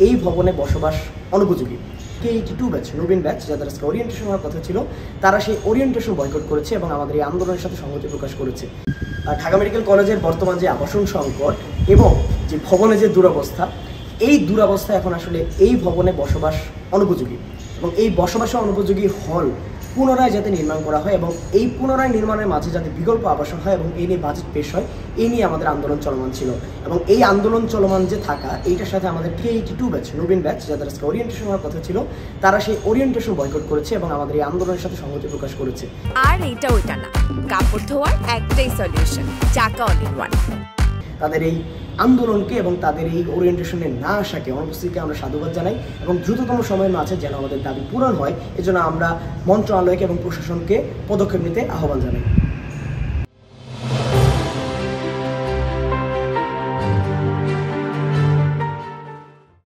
এই ভবনে বসবাস অনুপযোগী। K82 ব্যাচ, নবীন ব্যাচ, যাদের আজকে ওরিয়েন্টেশন হওয়ার কথা ছিল, তারা সেই ওরিয়েন্টেশন বয়কট করেছে এবং আমাদের এই আন্দোলনের সাথে সংহতি প্রকাশ করেছে। ঢাকা মেডিকেল কলেজের বর্তমান যে আবাসন সংকট এবং যে ভবনে যে দুরবস্থা, এই দুরবস্থা এখন আসলে এই ভবনে বসবাস অনুপযোগী এবং এই বসবাস অনুপযোগী হল পুনরায় যাতে নির্মাণ করা হয় এবং এই পুনরায় নির্মাণের মাঝে যাতে বিকল্প আবাসন হয় এবং এই নিয়ে বাজেট পেশ হয়, এই নিয়ে আমাদের আন্দোলন চলমান ছিল। এবং এই আন্দোলন চলমান যে থাকা, এইটার সাথে আমাদের K82 ব্যাচ, নবীন ব্যাচ, যাদের আজকে ওরিয়েন্টেশন হওয়ার কথা ছিল, তারা সেই ওরিয়েন্টেশন বয়কট করেছে এবং আমাদের এই আন্দোলনের সাথে সংহতি প্রকাশ করেছে। আর এইটা ওইটা না, কাপড় ধোয়ার একটাই সলিউশন, চাকা অল ইন ওয়ান। তাদের এই আন্দোলনকে এবং তাদের এই ওরিয়েন্টেশনে না আসাকে, অনুপস্থিতিকে আমরা সাধুবাদ জানাই এবং দ্রুততম সময়ের মাঝে যেন আমাদের দাবি পূরণ হয়, এজন্য আমরা মন্ত্রণালয়কে এবং প্রশাসনকে পদক্ষেপ নিতে আহ্বান জানাই।